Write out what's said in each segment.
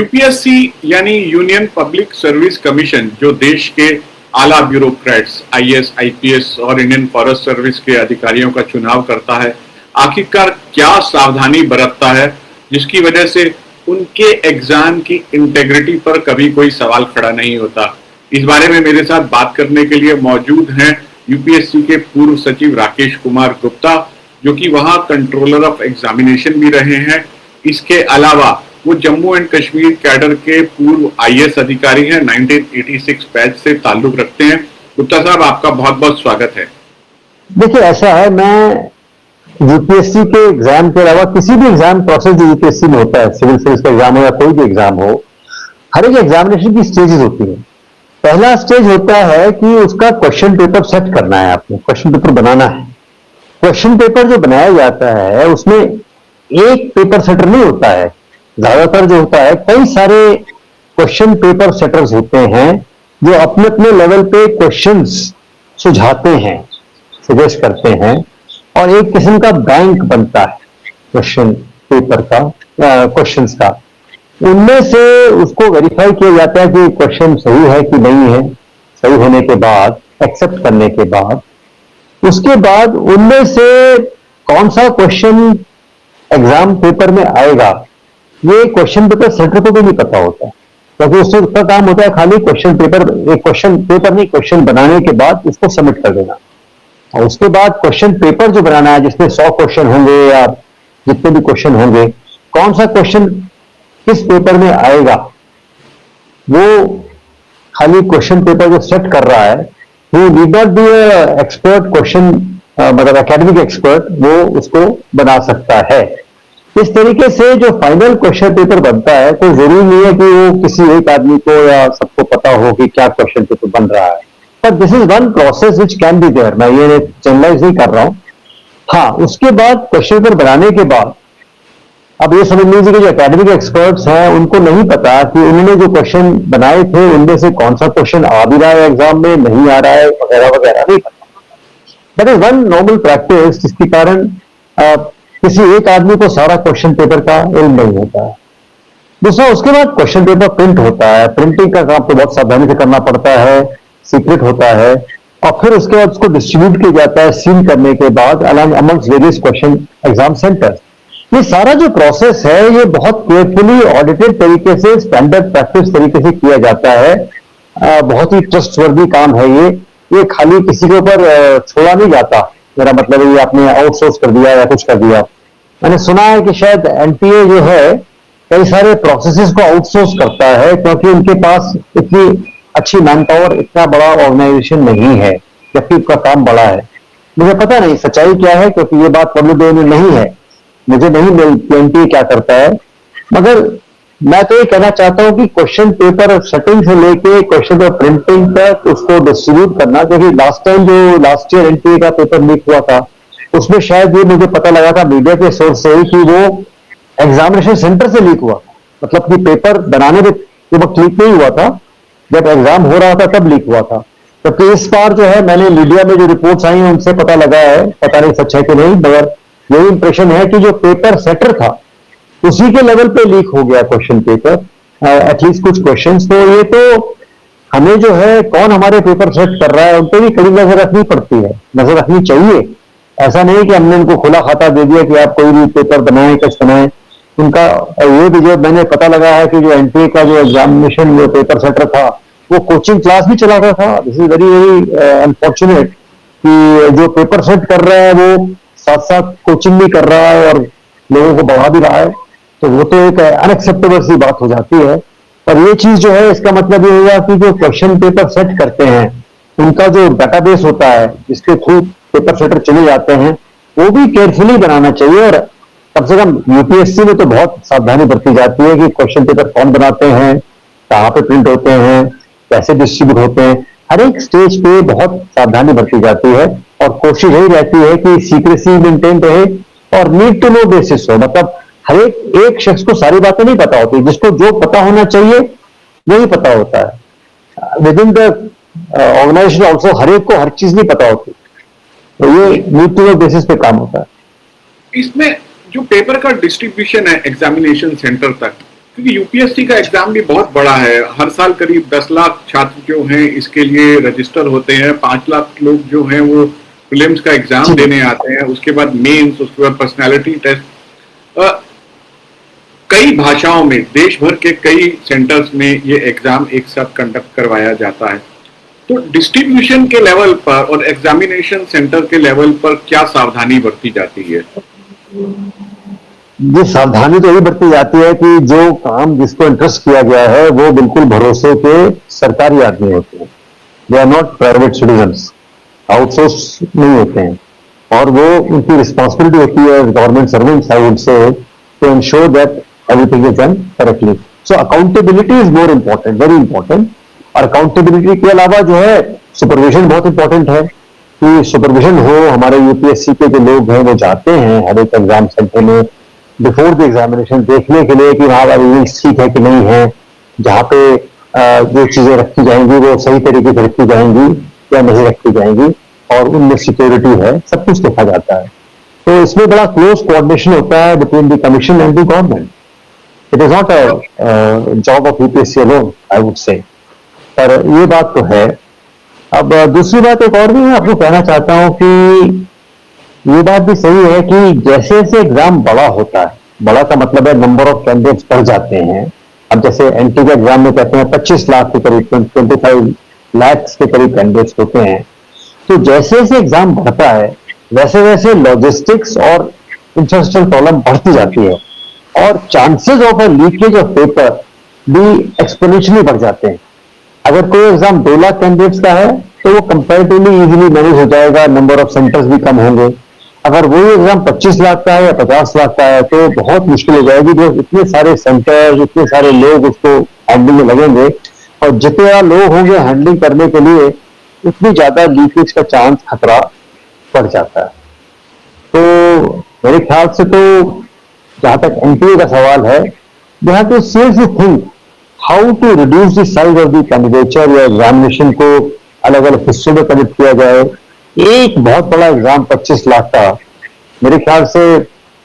UPSC यानी union public service commission, जो देश के आला ब्यूरोक्रेट्स आईएएस, आईपीएस और इंडियन फॉरेस्ट सर्विस के अधिकारियों का चुनाव करता है, आखिरकार क्या सावधानी बरतता है जिसकी वजह से उनके एग्जाम की इंटेग्रिटी पर कभी कोई सवाल खड़ा नहीं होता। इस बारे में मेरे साथ बात करने के लिए मौजूद हैं यूपीएससी के पूर्व सचिव राकेश कुमार गुप्ता, जो कि वहां कंट्रोलर ऑफ एग्जामिनेशन भी रहे हैं। इसके अलावा वो जम्मू एंड कश्मीर कैडर के पूर्व आईएएस अधिकारी हैं, 1986 बैच से ताल्लुक रखते हैं। गुप्ता साहब, आपका बहुत बहुत स्वागत है। देखिए, ऐसा है, मैं यूपीएससी के एग्जाम के अलावा किसी भी एग्जाम प्रोसेस जो यूपीएससी में होता है, सिविल सर्विस का एग्जाम हो या कोई भी एग्जाम हो, हर एक एग्जामिनेशन की स्टेजेस होती है। पहला स्टेज होता है कि उसका क्वेश्चन पेपर सेट करना है, आपको क्वेश्चन पेपर बनाना है। क्वेश्चन पेपर जो बनाया जाता है उसमें एक पेपर सेटर नहीं होता है, ज्यादातर जो होता है कई सारे क्वेश्चन पेपर सेटर्स होते हैं जो अपने अपने लेवल पे क्वेश्चंस सुझाते हैं, सजेस्ट करते हैं, और एक किस्म का बैंक बनता है क्वेश्चन पेपर का, क्वेश्चंस का। उनमें से उसको वेरीफाई किया जाता है कि क्वेश्चन सही है कि नहीं है। सही होने के बाद, एक्सेप्ट करने के बाद, उसके बाद उनमें से कौन सा क्वेश्चन एग्जाम पेपर में आएगा, ये क्वेश्चन पेपर सेटर को भी नहीं पता होता, क्योंकि उससे उसका काम होता है खाली क्वेश्चन पेपर, एक क्वेश्चन पेपर नहीं, क्वेश्चन बनाने के बाद उसको सबमिट कर देना। और उसके बाद क्वेश्चन पेपर जो बनाना है, जिसमें 100 क्वेश्चन होंगे या जितने भी क्वेश्चन होंगे, कौन सा क्वेश्चन किस पेपर में आएगा, वो खाली क्वेश्चन पेपर जो सेट कर रहा है, वो need not be expert question, मतलब एकेडमिक एक्सपर्ट, वो उसको बना सकता है। इस तरीके से जो फाइनल क्वेश्चन पेपर बनता है, कोई जरूरी नहीं है कि वो किसी एक आदमी को या सबको पता हो कि क्या क्वेश्चन पेपर बन रहा है, but this is one process which can be there. मैं ये जनरलाइज नहीं कर रहा हूं। हाँ, उसके बाद क्वेश्चन पेपर बनाने के बाद अब ये समझ लीजिए कि जो एकेडमिक एक्सपर्ट्स हैं उनको नहीं पता कि उन्होंने जो क्वेश्चन बनाए थे उनमें से कौन सा क्वेश्चन आ भी रहा है एग्जाम में, नहीं आ रहा है, वगैरह वगैरह, नहीं पता। That is one normal practice, जिसके कारण किसी एक आदमी को सारा क्वेश्चन पेपर का इल्म नहीं होता है। दूसरा, उसके बाद क्वेश्चन पेपर प्रिंट होता है। प्रिंटिंग का काम तो बहुत सावधानी से करना पड़ता है, सीक्रेट होता है, और फिर उसके बाद उसको डिस्ट्रीब्यूट किया जाता है सील करने के बाद amongst various question exam centres. ये सारा जो प्रोसेस है, ये बहुत केयरफुली ऑडिटेड तरीके से, स्टैंडर्ड प्रैक्टिस तरीके से किया जाता है। बहुत ही ट्रस्टवर्दी काम है ये खाली किसी के ऊपर छोड़ा नहीं जाता। मेरा मतलब ये आपने आउटसोर्स कर दिया या कुछ कर दिया। मैंने सुना है कि शायद एनटीए जो है कई सारे प्रोसेसेस को आउटसोर्स करता है, क्योंकि उनके पास इतनी अच्छी मैन पावर, इतना बड़ा ऑर्गेनाइजेशन नहीं है, जबकि उसका काम बड़ा है। मुझे पता नहीं सच्चाई क्या है, क्योंकि ये बात पब्लिक डोमेन में नहीं है, मुझे नहीं मिलती एनटीए क्या करता है। मगर मैं तो ये कहना चाहता हूं कि क्वेश्चन पेपर सेटिंग से लेके क्वेश्चन पेपर प्रिंटिंग तक उसको डिस्ट्रीब्यूट करना, क्योंकि लास्ट ईयर एनटीए का पेपर लीक हुआ था, उसमें शायद ये मुझे पता लगा था मीडिया के सोर्स से ही कि वो एग्जामिनेशन सेंटर से लीक हुआ, मतलब कि पेपर बनाने के वक्त लीक नहीं हुआ था, जब एग्जाम हो रहा था तब लीक हुआ था। तो इस बार जो है, मैंने मीडिया में जो रिपोर्ट्स आई हैं उनसे पता लगा है, पता नहीं सच है कि नहीं, मगर यही इंप्रेशन है कि जो पेपर सेटर था उसी के लेवल पे लीक हो गया क्वेश्चन पेपर, एटलीस्ट कुछ क्वेश्चंस। तो ये तो हमें जो है, कौन हमारे पेपर सेट कर रहा है, उन पर भी कड़ी नजर रखनी पड़ती है, नजर रखनी चाहिए। ऐसा नहीं कि हमने उनको खुला खाता दे दिया कि आप कोई भी पेपर बनाएं, कुछ बनाएं। उनका ये भी जो मैंने पता लगा है कि जो एनटीए का जो एग्जामिनेशन जो पेपर सेटर था, वो कोचिंग क्लास भी चलाता था। This is very very unfortunate कि जो पेपर सेट कर रहा है वो साथ साथ कोचिंग भी कर रहा है और लोगों को बढ़ा भी रहा है, तो वो तो एक अनएक्सेप्टेबल सी बात हो जाती है। पर ये चीज जो है, इसका मतलब ये हुआ कि जो क्वेश्चन पेपर सेट करते हैं उनका जो डाटाबेस होता है, जिसके थ्रू पेपर सेटर चले जाते हैं, वो भी केयरफुली बनाना चाहिए। और कम से कम यूपीएससी में तो बहुत सावधानी बरती जाती है कि क्वेश्चन पेपर कौन बनाते हैं, कहाँ पे प्रिंट होते हैं, कैसे डिस्ट्रीब्यूट होते हैं, हर एक स्टेज पे बहुत सावधानी बरती जाती है। और कोशिश यही रहती है कि सीक्रेसी मेंटेन रहे और नीड टू नो बेसिस हो, मतलब हर एक शख्स को सारी बातें नहीं पता होती, जिसको जो पता होना चाहिए वही पता होता है। Within the organisation also हर एक को हर चीज नहीं पता होती, तो ये नीड टू नो बेसिस पे काम होता है। इसमें जो पेपर का डिस्ट्रीब्यूशन है एग्जामिनेशन सेंटर तक, क्योंकि यूपीएससी का एग्जाम भी बहुत बड़ा है, हर साल करीब 10 लाख छात्र जो हैं इसके लिए रजिस्टर होते हैं, 5 लाख लोग जो हैं वो प्रीलिम्स का एग्जाम जी देने आते हैं, उसके बाद मेंस, उसके बाद पर्सनालिटी टेस्ट। कई भाषाओं में देश भर के कई सेंटर्स में ये एग्जाम एक साथ कंडक्ट करवाया जाता है। तो डिस्ट्रीब्यूशन के लेवल पर और एग्जामिनेशन सेंटर के लेवल पर क्या सावधानी बरती जाती है? ये सावधानी तो यही बरती जाती है कि जो काम जिसको इंटरेस्ट किया गया है वो बिल्कुल भरोसे के सरकारी आदमी होते हैं, they are not private citizens, outsource नहीं होते हैं, और वो उनकी रिस्पॉन्सिबिलिटी होती है government servants I would say to ensure that everything is done correctly. So accountability is more important, very important. और अकाउंटेबिलिटी के अलावा जो है सुपरविजन बहुत इंपॉर्टेंट है कि सुपरविजन हो। हमारे यूपीएससी के जो लोग हैं वो जाते हैं हर एक एग्जाम सेंटर में बिफोर द एग्जामिनेशन देखने के लिए कि वहां अरेंजमेंट ठीक है कि नहीं है, जहाँ पे जो चीजें रखी जाएंगी वो सही तरीके से रखी जाएंगी या नहीं रखी जाएंगी, और उनमें सिक्योरिटी है, सब कुछ देखा जाता है। तो इसमें बड़ा क्लोज कोऑर्डिनेशन होता है between the commission and the government. It is not a job of UPSC alone I would से, पर ये बात तो है। अब दूसरी बात एक और भी मैं आपको कहना चाहता हूं कि ये बात भी सही है कि जैसे जैसे एग्जाम बड़ा होता है, बड़ा का मतलब है नंबर ऑफ कैंडिडेट्स बढ़ जाते हैं। अब जैसे एंट्री के एग्जाम में कहते हैं 25 लाख के करीब, 25 लाख के करीब कैंडिडेट्स होते हैं। तो जैसे जैसे एग्जाम बढ़ता है वैसे वैसे लॉजिस्टिक्स और इंफ्रास्ट्रक्चर प्रॉब्लम बढ़ती जाती है, और chances of a leakage of paper भी एक्सपोनेंशियली बढ़ जाते हैं। अगर कोई एग्जाम 2 लाख कैंडिडेट्स का है तो वो कंपैरेटिवली इजीली मैनेज हो जाएगा, नंबर ऑफ सेंटर्स भी कम होंगे। अगर वही एग्जाम 25 लाख का है या 50 लाख का है तो बहुत मुश्किल हो जाएगी, जो इतने सारे सेंटर्स, इतने सारे लोग उसको हैंडलिंग में लगेंगे, और जितने लोग होंगे हैंडलिंग करने के लिए उतनी ज्यादा लीकेज का चांस, खतरा बढ़ जाता है। तो मेरे ख्याल से तो जहां तक एनटीए का सवाल है, we have to seriously think how to reduce the size of the candidature या एग्जामिनेशन को अलग अलग हिस्सों में कनेक्ट किया जाए। एक बहुत बड़ा एग्जाम 25 लाख का, मेरे ख्याल से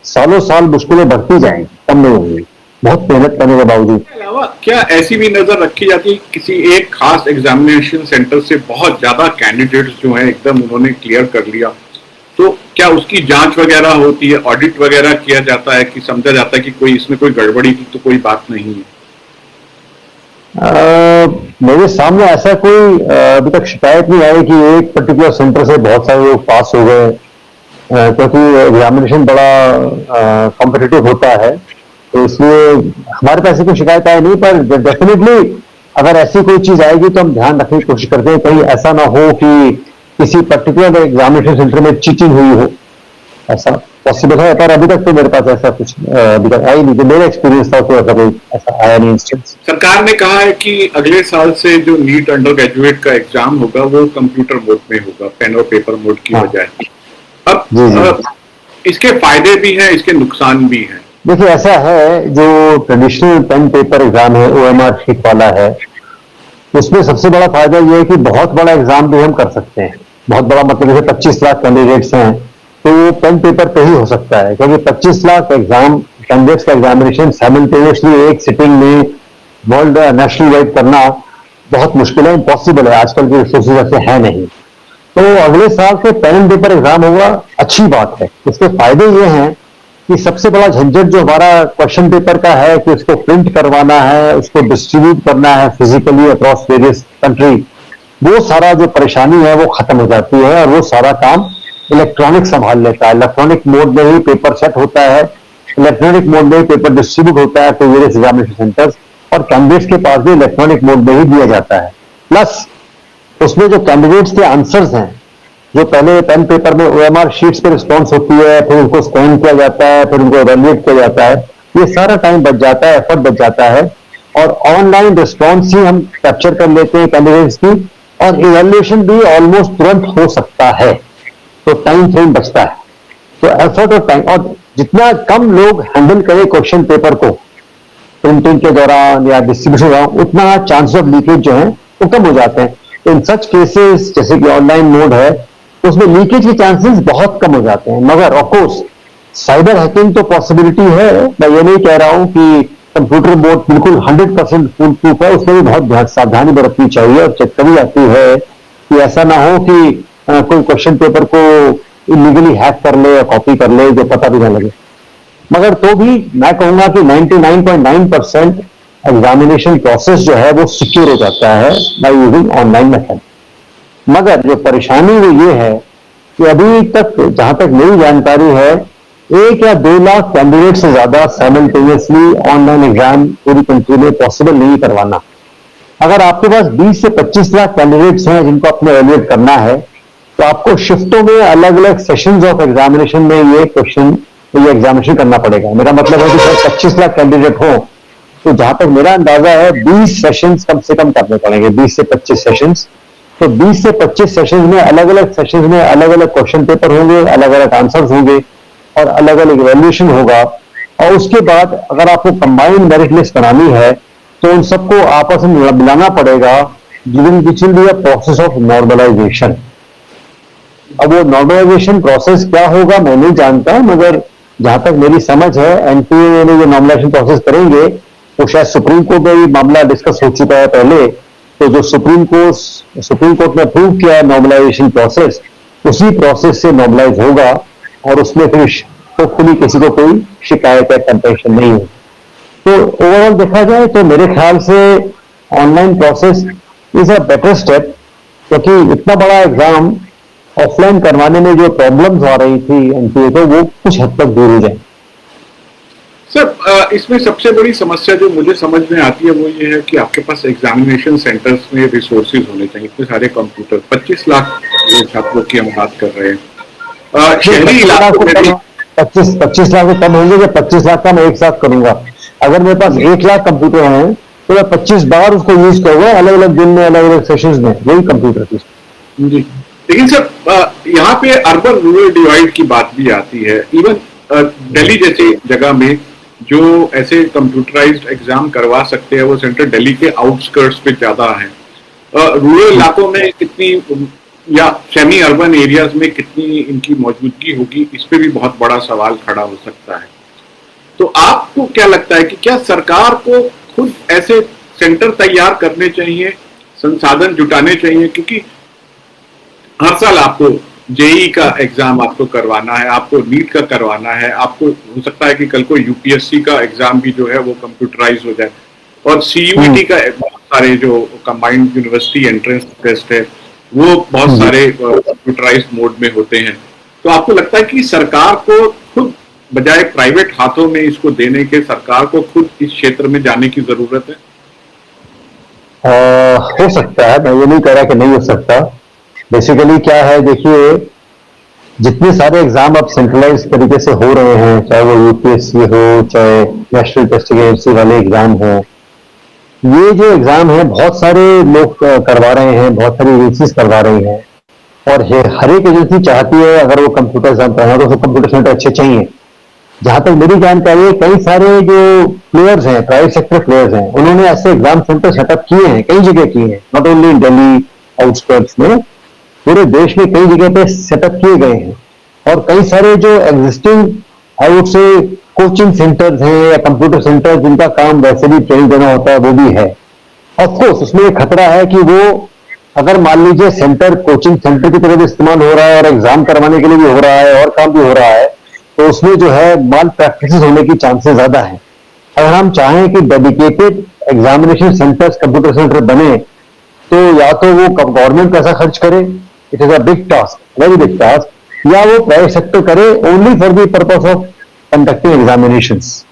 सालों साल मुश्किलें बढ़ती जाएंगी, कम नहीं होंगी, बहुत मेहनत करने के बावजूद। इसके अलावा क्या ऐसी भी नजर रखी जाती है किसी एक खास एग्जामिनेशन सेंटर से बहुत ज्यादा कैंडिडेट्स जो हैं एकदम उन्होंने क्लियर कर लिया, तो क्या उसकी जांच वगैरह होती है, ऑडिट वगैरह किया जाता है कि समझा जाता है कि कोई इसमें कोई गड़बड़ी की तो कोई बात नहीं है? मेरे सामने ऐसा कोई अभी तक शिकायत नहीं आई कि एक पर्टिकुलर सेंटर से बहुत सारे लोग पास हो गए, क्योंकि एग्जामिनेशन बड़ा कॉम्पिटिटिव होता है, तो इसलिए हमारे पास ऐसी कोई शिकायत आई नहीं। पर डेफिनेटली अगर ऐसी कोई चीज आएगी तो हम ध्यान रखने की कोशिश करते हैं, कहीं ऐसा ना हो कि किसी पर्टिकुलर एग्जामिनेशन सेंटर में चीटिंग हुई हो, ऐसा पॉसिबल है। पर अभी तक तो मेरे पास ऐसा कुछ अभी तक आई नहीं, जो मेरा एक्सपीरियंस था तो ऐसा कोई ऐसा आया नहीं इंस्टेंस। सरकार ने कहा है कि अगले साल से जो नीट अंडर ग्रेजुएट का एग्जाम होगा वो कंप्यूटर मोड में होगा, पेन और पेपर मोड की बजाय। अब इसके फायदे भी हैं, इसके नुकसान भी हैं। देखिए ऐसा है, जो ट्रेडिशनल पेन पेपर एग्जाम है, OMR शीट वाला है, उसमें सबसे बड़ा फायदा यह है कि बहुत बड़ा एग्जाम भी हम कर सकते हैं। बहुत बड़ा मतलब जैसे 25 लाख कैंडिडेट्स हैं तो वो पेन पेपर पे ही हो सकता है, क्योंकि 25 लाख एग्जाम कैंडिडेट्स का एग्जामिनेशन साइमल्टेनियसली एक सिटिंग में वर्ल्ड नेशनल वाइड करना बहुत मुश्किल है, इम्पॉसिबल है, आजकल के रिसोर्सेज ऐसे है नहीं। तो अगले साल से पेन पेपर एग्जाम होगा, अच्छी बात है। इसके फायदे ये हैं कि सबसे बड़ा झंझट जो हमारा क्वेश्चन पेपर का है कि उसको प्रिंट करवाना है, उसको डिस्ट्रीब्यूट करना है फिजिकली अक्रॉस वेरियस कंट्री, वो सारा जो परेशानी है वो खत्म हो जाती है, और वो सारा काम इलेक्ट्रॉनिक संभाल लेता है। इलेक्ट्रॉनिक मोड में ही पेपर सेट होता है, इलेक्ट्रॉनिक मोड में ही पेपर डिस्ट्रीब्यूट होता है टू वेरियस एग्जामिनेशन सेंटर्स, और कैंडिडेट्स के पास भी इलेक्ट्रॉनिक मोड में ही दिया जाता है। प्लस उसमें जो कैंडिडेट्स के आंसर्स हैं, जो पहले पेन पेपर में OMR शीट्स पे रिस्पॉन्स होती है, फिर उनको स्कैन किया जाता है, फिर उनको इवैल्यूएट किया जाता है, ये सारा टाइम बच जाता है, एफर्ट बच जाता है, और ऑनलाइन रिस्पॉन्स ही हम कैप्चर कर लेते हैं कैंडिडेट्स की, और इवैल्यूएशन भी ऑलमोस्ट तुरंत हो सकता है, तो टाइम फ्रेम बचता है। तो एफर्ट और टाइम, और जितना कम लोग हैंडल करें क्वेश्चन पेपर को प्रिंटिंग के दौरान या डिस्ट्रीब्यूशन के दौरान, उतना चांसेस ऑफ लीकेज जो है वो कम हो जाते हैं। इन सच केसेस जैसे कि ऑनलाइन मोड है, उसमें लीकेज के चांसेस बहुत कम हो जाते हैं। मगर ऑफकोर्स साइबर हैकिंग तो पॉसिबिलिटी है, मैं ये नहीं कह रहा हूं कि कंप्यूटर बोर्ड बिल्कुल 100% फुल प्रूफ है, उसमें भी बहुत सावधानी बरतनी चाहिए और चेक करी जाती है कि ऐसा ना हो कि कोई क्वेश्चन पेपर को इलीगली हैक कर ले या कॉपी कर ले जो पता भी ना लगे। मगर तो भी मैं कहूंगा कि 99.9% एग्जामिनेशन प्रोसेस जो है वो सिक्योर हो जाता है बाय यूजिंग ऑनलाइन मेथड। मगर जो परेशानी वो ये है कि अभी तक जहां तक मेरी जानकारी है 1 या 2 लाख कैंडिडेट से ज्यादा साइमल्टेनियसली ऑनलाइन एग्जाम पूरी कंट्री में पॉसिबल नहीं करवाना। अगर आपके पास 20 से 25 लाख कैंडिडेट्स हैं जिनको आपने एवेल्युएट करना है तो आपको शिफ्टों में अलग अलग सेशंस ऑफ एग्जामिनेशन में ये एग्जामिनेशन करना पड़ेगा। मेरा मतलब है कि सर 25 लाख कैंडिडेट हो तो जहां तक मेरा अंदाजा है 20 सेशंस कम से कम करने पड़ेंगे, 20 से 25 सेशंस। तो 20 से 25 सेशंस में अलग अलग सेशंस में अलग अलग क्वेश्चन पेपर होंगे, अलग अलग आंसर्स होंगे और अलग अलग इवैल्यूएशन होगा। और उसके बाद अगर आपको कंबाइंड मेरिट लिस्ट बनानी है तो उन सबको आपस में मिलाना पड़ेगा, which will be a process of normalisation. अब वो नॉर्मलाइजेशन प्रोसेस क्या होगा मैं नहीं जानता, मगर जहां तक मेरी समझ है एनटीए में जो नॉर्मलाइजेशन प्रोसेस करेंगे वो शायद सुप्रीम कोर्ट में भी मामला डिस्कस हो चुका है पहले। तो जो सुप्रीम कोर्ट ने अप्रूव किया है नॉर्मलाइजेशन प्रोसेस, उसी प्रोसेस से नॉर्मलाइज होगा और उसमें फिर होपफुली किसी को कोई शिकायत या कंप्लेंशन नहीं होगी। तो ओवरऑल देखा जाए तो मेरे ख्याल से online process is a better step, क्योंकि इतना बड़ा एग्जाम ऑफलाइन करवाने में जो प्रॉब्लम्स आ रही थी एनटीए को वो कुछ हद तक दूर हो जाए। सर, इसमें सबसे बड़ी समस्या जो मुझे समझ में आती है वो ये है कि आपके पास एग्जामिनेशन सेंटर्स में रिसोर्सेज होने चाहिए, इतने सारे कंप्यूटर, 25 लाख छात्रों की हम बात कर रहे हैं। शहरी इलाकों में भी 25 लाख से कम होंगे, 25 लाख का मैं एक साथ करूंगा। अगर मेरे पास 1 लाख कंप्यूटर हैं तो मैं 25 बार उसको यूज करूंगा अलग अलग दिन में, अलग अलग सेशंस में, यही कंप्यूटर की। जी, लेकिन सर यहाँ पे अर्बन रूरल डिवाइड की बात भी आती है। इवन दिल्ली जैसी जगह में जो ऐसे कंप्यूटराइज्ड एग्जाम करवा सकते हैं वो सेंटर दिल्ली के आउटस्कर्ट्स पे ज्यादा है। रूरल इलाकों में कितनी या सेमी अर्बन एरियाज में कितनी इनकी मौजूदगी होगी, इस पे भी बहुत बड़ा सवाल खड़ा हो सकता है। तो आपको क्या लगता है कि क्या सरकार को खुद ऐसे सेंटर तैयार करने चाहिए, संसाधन जुटाने चाहिए? क्योंकि हर साल आपको जेई का एग्जाम आपको करवाना है, आपको नीट का करवाना है, आपको हो सकता है कि कल को यूपीएससी का एग्जाम भी जो है वो कंप्यूटराइज हो जाए, और सीयूईटी का बहुत सारे जो कंबाइंड यूनिवर्सिटी एंट्रेंस टेस्ट है वो बहुत सारे कंप्यूटराइज्ड मोड में होते हैं। तो आपको लगता है कि सरकार को खुद, बजाय प्राइवेट हाथों में इसको देने के, सरकार को खुद इस क्षेत्र में जाने की जरूरत है? हो सकता है, मैं ये नहीं कह रहा कि नहीं हो सकता। बेसिकली क्या है, देखिए जितने सारे एग्जाम अब सेंट्रलाइज तरीके से हो रहे हैं, चाहे वो यूपीएससी हो, चाहे नेशनल टेस्टिंग एजेंसी वाले एग्जाम हो, ये जो एग्जाम है बहुत सारे लोग करवा रहे हैं, बहुत सारी एजेंसीज करवा रही हैं, और हर एक एजेंसी चाहती है अगर वो कंप्यूटर एग्जाम कराना तो कंप्यूटर सेंटर अच्छे चाहिए। जहां तक मेरी जानकारी है कई सारे जो प्लेयर्स हैं, प्राइवेट सेक्टर प्लेयर्स हैं, उन्होंने ऐसे एग्जाम सेंटर सेटअप किए हैं, कई जगह किए हैं, not only in Delhi outskirts में, पूरे देश में कई जगह पे सेटअप किए गए हैं। और कई सारे जो एग्जिस्टिंग आई वुड से कोचिंग सेंटर्स हैं या कंप्यूटर सेंटर जिनका काम वैसे भी ट्रेनिंग देना होता है वो भी है। ऑफकोर्स उसमें एक खतरा है कि वो अगर मान लीजिए सेंटर कोचिंग सेंटर की तरह भी इस्तेमाल हो रहा है और एग्जाम करवाने के लिए भी हो रहा है और काम भी हो रहा है, तो उसमें जो है माल प्रैक्टिस होने की चांसेस ज्यादा है। अगर हम चाहें कि dedicated examination centres computer centre बने तो या तो वो गवर्नमेंट पैसा खर्च करे, it is a big task, very big task, या वो प्राइवेट सेक्टर करे only for the purpose of conducting examinations.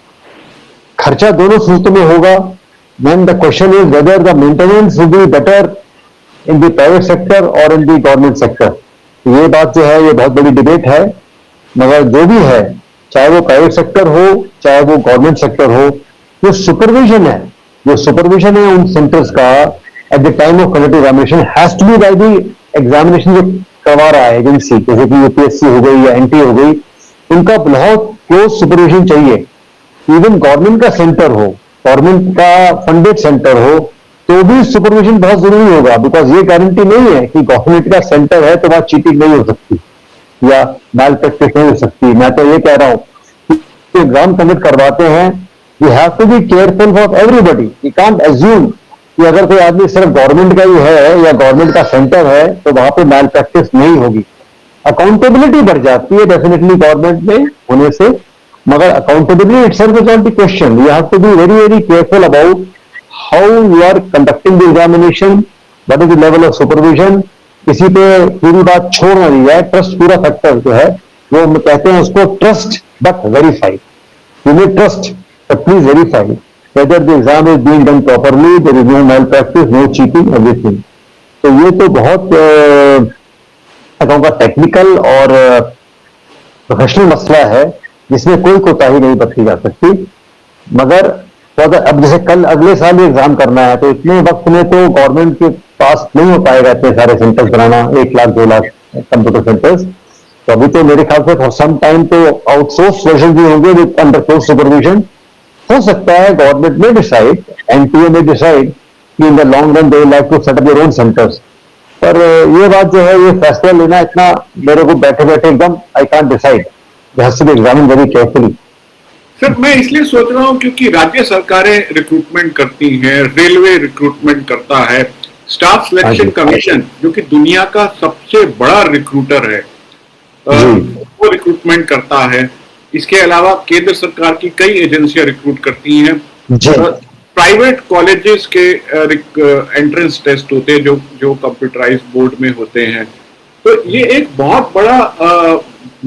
खर्चा दोनों सूरतों में होगा। Then the question is whether the maintenance will be better in the private sector or in the government sector. ये बात जो है ये बहुत बड़ी डिबेट है, मगर जो भी है, चाहे वो प्राइवेट सेक्टर हो चाहे वो गवर्नमेंट सेक्टर हो, जो सुपरविजन है उन सेंटर्स का at the time of conducting examination has to be by the examination जो करवा रहा है एजेंसी, जैसे कि यूपीएससी हो गई या एनटीए हो गई, उनका बहुत क्लोज सुपरविजन चाहिए। इवन गवर्नमेंट का सेंटर हो, गवर्नमेंट का फंडेड सेंटर हो, तो भी सुपरविजन बहुत जरूरी होगा, बिकॉज ये गारंटी नहीं है कि गवर्नमेंट का सेंटर है तो वहां चीटिंग नहीं हो सकती या माल प्रैक्टिस नहीं हो सकती। मैं तो ये कह रहा हूं कि एग्जाम कंडक्ट करवाते हैं we have to be careful for everybody. We can't assume कि अगर कोई आदमी सिर्फ गवर्नमेंट का ही है या गवर्नमेंट का सेंटर है तो वहां पे मैल प्रैक्टिस नहीं होगी. अकाउंटेबिलिटी बढ़ जाती है डेफिनेटली गवर्नमेंट में होने से, मगर accountability itself is not the question. You have to be very very careful about how you are conducting the examination, what is the level of supervision. किसी पे पूरी बात छोड़ ना दी जाए. ट्रस्ट पूरा फैक्टर जो है वो हम कहते हैं उसको trust but verify. You may trust but please verify whether the exam is being done properly, there is no malpractice, no cheating, everything. तो ये तो बहुत कहूँगा टेक्निकल और प्रोफेशनल मसला है जिसमें कोई कोताही नहीं बरती जा सकती. मगर अब जैसे कल अगले साल ही एग्जाम करना है तो इतने वक्त में तो गवर्नमेंट के पास नहीं हो पाएगा इतने सारे सेंटर्स बनाना, 1 लाख 2 लाख कंप्यूटर सेंटर्स. तो अभी तो मेरे ख्याल से फॉर सम टाइम तो आउटसोर्स वर्जन भी होंगे विद अंडर क्लोज सुपरविजन. हो सकता है गवर्नमेंट में डिसाइड, एनटीए में डिसाइड कि in the long run they would like to set up their own centres. पर ये बात जो है ये फैसला लेना इतना मेरे को बैठे बैठे एकदम I can't decide. Has to be examined very carefully. Sir मैं इसलिए सोच रहा हूं क्योंकि राज्य सरकारें रिक्रूटमेंट करती हैं, रेलवे रिक्रूटमेंट करता है, स्टाफ सिलेक्शन कमीशन जो कि दुनिया का सबसे बड़ा रिक्रूटर है वो रिक्रूटमेंट करता है. इसके अलावा केंद्र सरकार की कई एजेंसियां रिक्रूट करती हैं. प्राइवेट कॉलेजेस के एंट्रेंस टेस्ट होते हैं जो कंप्यूटराइज बोर्ड में होते हैं. तो ये एक बहुत बड़ा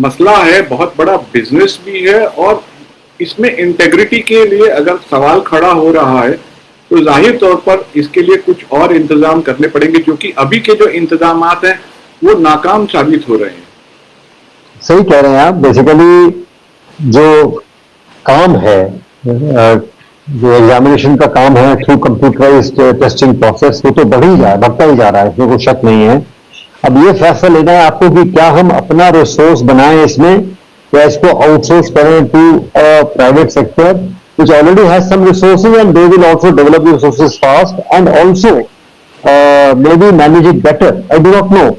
मसला है, बहुत बड़ा बिजनेस भी है. और इसमें इंटेग्रिटी के लिए अगर सवाल खड़ा हो रहा है तो जाहिर तौर पर इसके लिए कुछ और इंतजाम करने पड़ेंगे क्योंकि अभी के जो इंतजामात हैं वो नाकाम साबित हो रहे हैं. सही कह रहे हैं आप. बेसिकली जो काम है, जो एग्जामिनेशन का काम है थ्रू कंप्यूटराइज्ड टेस्टिंग प्रोसेस, वो तो बढ़ता ही जा रहा है, इसमें कोई शक नहीं है. अब ये फैसला लेना है आपको कि क्या हम अपना रिसोर्स बनाएं इसमें या इसको आउटसोर्स करें to private sector which already has some resources and they will also develop the resources fast and also maybe manage it better. I do not know.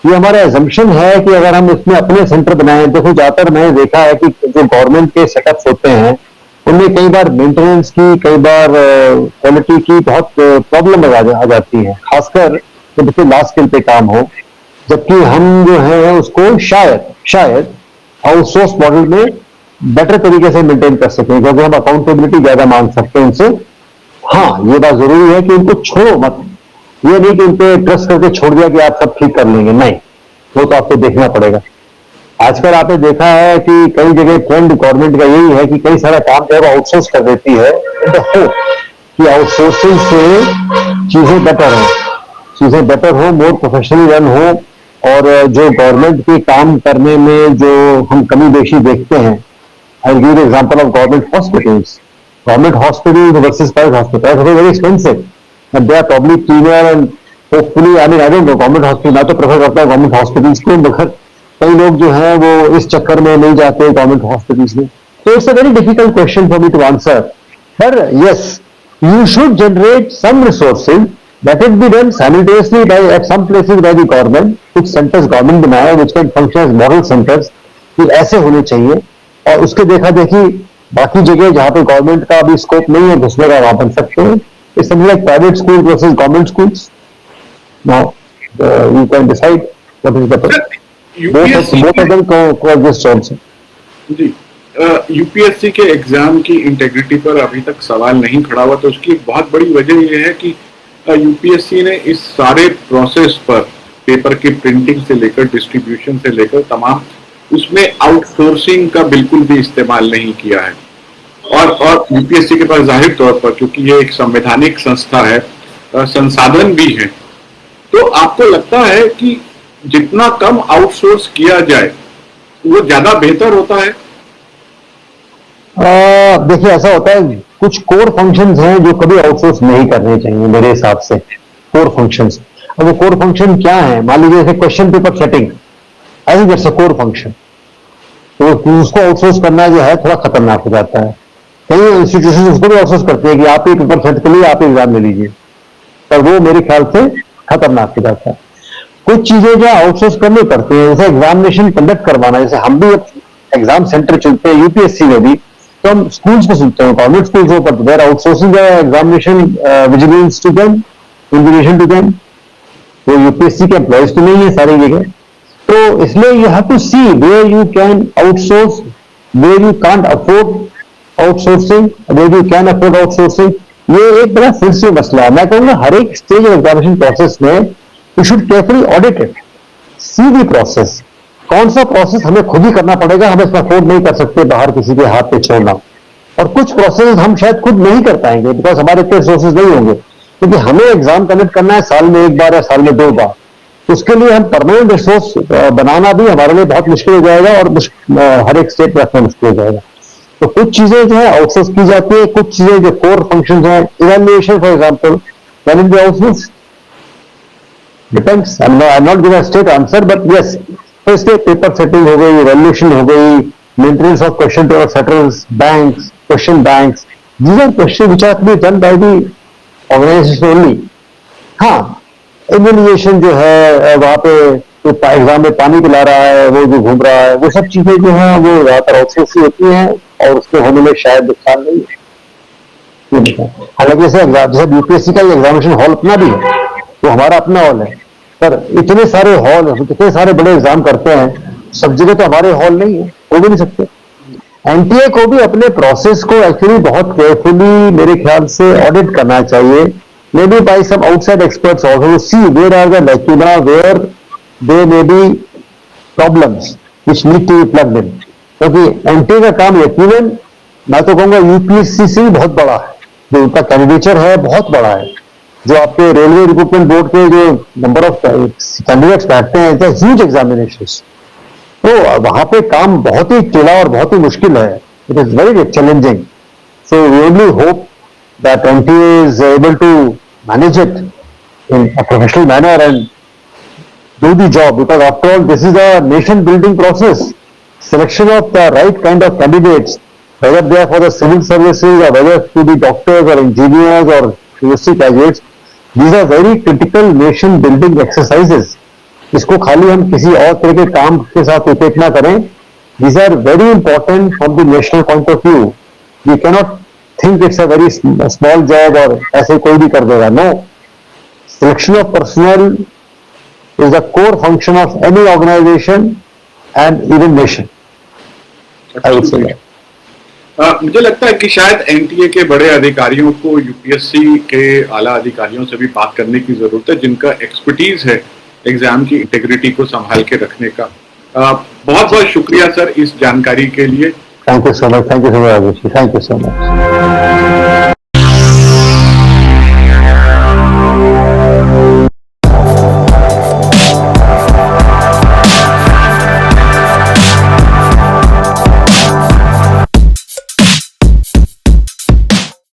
ये हमारा एजम्पशन है कि अगर हम इसमें अपने सेंटर बनाएं. देखो ज्यादातर मैंने देखा है कि जो गवर्नमेंट के सेटअप्स होते हैं उनमें कई बार मेंटेनेंस की, कई बार क्वालिटी की बहुत प्रॉब्लम आ जाती है, खासकर जब इसमें लार्ज स्केल पे काम हो. जबकि हम जो है उसको शायद आउटसोर्स मॉडल में बेटर तरीके से मेंटेन कर सकें क्योंकि हम अकाउंटेबिलिटी ज्यादा मांग सकते हैं उनसे. हाँ, ये बात जरूरी है कि उनको छोड़ो मत. ये नहीं कि उनपे ट्रस्ट करके छोड़ दिया कि आप सब ठीक कर लेंगे, नहीं. वो तो आपको देखना पड़ेगा. आजकल आपने देखा है कि कई जगह ट्रेंड गवर्नमेंट का यही है कि कई सारा काम जो है आउटसोर्स कर देती है कि आउटसोर्सिंग से चीजें बेटर हो, मोर प्रोफेशनली रन हो. और जो गवर्नमेंट के काम करने में जो हम कमी बेशी देखते हैं, I give example of government hospitals. Government hospitals versus private hospitals are very expensive and they are probably cleaner and hopefully, I mean I don't know, government hospital मैं तो प्रेफर करता हूँ गवर्नमेंट हॉस्पिटल्स को, मगर कई लोग जो हैं वो इस चक्कर में नहीं जाते गवर्नमेंट हॉस्पिटल्स में. तो it's a very difficult question for me to answer. पर yes, you should generate some resources that it be done simultaneously by at some places by the government. कुछ सेंटर्स गवर्नमेंट बनाए which can function as model centers, कि ऐसे होने चाहिए. और उसके देखा देखी बाकी जगह जहां पे गवर्नमेंट का अभी स्कोप नहीं है घुसने का, वहां बन सकते हैं. It's something like private school versus government schools. Now you can decide what is the both of them coexist also. जी, यूपीएससी के एग्जाम की इंटेग्रिटी पर अभी तक सवाल नहीं खड़ा हुआ. तो उसकी एक बहुत बड़ी वजह यह है कि यूपीएससी ने इस सारे प्रोसेस पर, पेपर की प्रिंटिंग से लेकर डिस्ट्रीब्यूशन से लेकर तमाम, उसमें आउटसोर्सिंग का बिल्कुल भी इस्तेमाल नहीं किया है. और यूपीएससी के पास जाहिर तौर पर, क्योंकि ये एक संवैधानिक संस्था है, संसाधन भी है. तो आपको लगता है कि जितना कम आउटसोर्स किया जाए वो ज्यादा बेहतर होता है? देखिए ऐसा होता है, कुछ कोर फंक्शंस हैं जो कभी आउटसोर्स नहीं करने चाहिए मेरे हिसाब से. कोर फंक्शंस, अब वो कोर फंक्शन क्या है? मान लीजिए जैसे question paper setting, I think it's a core function. तो उसको आउटसोर्स करना जो है थोड़ा खतरनाक हो जाता है. कई इंस्टीट्यूशन उसको भी आउटसोर्स करते हैं कि आप ही पेपर सेट के लिए आप एग्जाम ले लीजिए, पर वो मेरे ख्याल से खतरनाक हो जाता है. कुछ चीजें जो आउटसोर्स करनी पड़ती है, जैसे एग्जामिनेशन कंडक्ट करवाना. जैसे हम भी एग्जाम सेंटर चुनते हैं यूपीएससी में भी, तो हम स्कूल्स को सुनते हैं, गवर्नमेंट स्कूल्स हो, but there outsourcing the examination vigilance to them, invigilation to them. वो यूपीएससी के एम्प्लॉयज तो नहीं है सारी जगह। तो इसलिए you have to see where you can outsource, where you can't afford outsourcing, where you can afford outsourcing. ये एक बड़ा फिर से मसला है। मैं कहूँगा हर एक स्टेज ऑफ एग्जामिनेशन प्रोसेस में you should carefully audit it, see the process, कौन सा प्रोसेस हमें खुद ही करना पड़ेगा, हम इसमें अफोर्ड नहीं कर सकते बाहर किसी के हाथ पे छोड़ना। और कुछ प्रोसेस हम शायद खुद नहीं कर पाएंगे बिकॉज हमारे इतने रिसोर्सेज नहीं होंगे, क्योंकि हमें एग्जाम कंडक्ट करना है साल में 1 बार या साल में 2 बार। उसके लिए हम परमानेंट रिसोर्स बनाना भी हमारे लिए बहुत मुश्किल हो जाएगा और हर एक स्टेट में रखना मुश्किल हो जाएगा। तो कुछ चीजें जो है आउटसोर्स की जाती है, कुछ चीजें जो कोर फंक्शन है, evaluation for example, can it be outsource? Depends. I am not giving a straight answer, but yes, तो इसलिए पेपर सेटिंग हो गई, इवैल्यूएशन हो गई, maintenance of question paper settles, banks, question banks, these are question which are to be done by the organisation only. हाँ, evaluation जो है वहां पे एग्जाम में पानी पिला रहा है, वो जो घूम रहा है, वो सब चीजें जो है वो ज्यादातर आउटसोर्स होती हैं और उसके होने में शायद नुकसान नहीं है। हालांकि जैसे यूपीएससी का एग्जामिनेशन हॉल अपना भी है, वो हमारा अपना हॉल है, पर इतने सारे हॉल, इतने सारे बड़े एग्जाम करते हैं, सब जगह तो हमारे हॉल नहीं है, हो भी नहीं सकते। एनटीए को भी अपने प्रोसेस को एक्चुअली बहुत केयरफुली मेरे ख्याल से ऑडिट करना चाहिए, may be by some outside experts also, to see where are the lacuna, where there may be problems which need to be plugged in. क्योंकि एनटीए का काम यकीनन मैं तो कहूंगा यूपीएससी से भी बहुत बड़ा है, जो उनका कैंडिडेचर है बहुत बड़ा है। जो आपके रेलवे रिक्रूटमेंट बोर्ड के जो नंबर ऑफ कैंडिडेट्स बैठते हैं, इट्स ह्यूज एग्जामिनेशंस, तो वहां पे काम बहुत ही टेढ़ा और बहुत ही मुश्किल है। It is very challenging. So we only hope that NTA is able to manage it in a professional manner and do the job, because after all this is a nation building process. Selection of the right kind of candidates, whether they are for the civil services or whether to be doctors or engineers or university graduates, these are very critical nation building exercises. इसको खाली हम किसी और तरह के काम के साथ इक्वेट ना करें। These are very important from the national point of view. We cannot think it's a very small job और ऐसे कोई भी कर देगा। No. Selection of personnel is the core function of any organization and even nation. I would say that. मुझे लगता है कि शायद एनटीए के बड़े अधिकारियों को यूपीएससी के आला अधिकारियों से भी बात करने की जरूरत है, जिनका एक्सपर्टीज है एग्जाम की इंटेग्रिटी को संभाल के रखने का। बहुत बहुत शुक्रिया सर इस जानकारी के लिए। Thank you so much, thank you so much, thank you so much.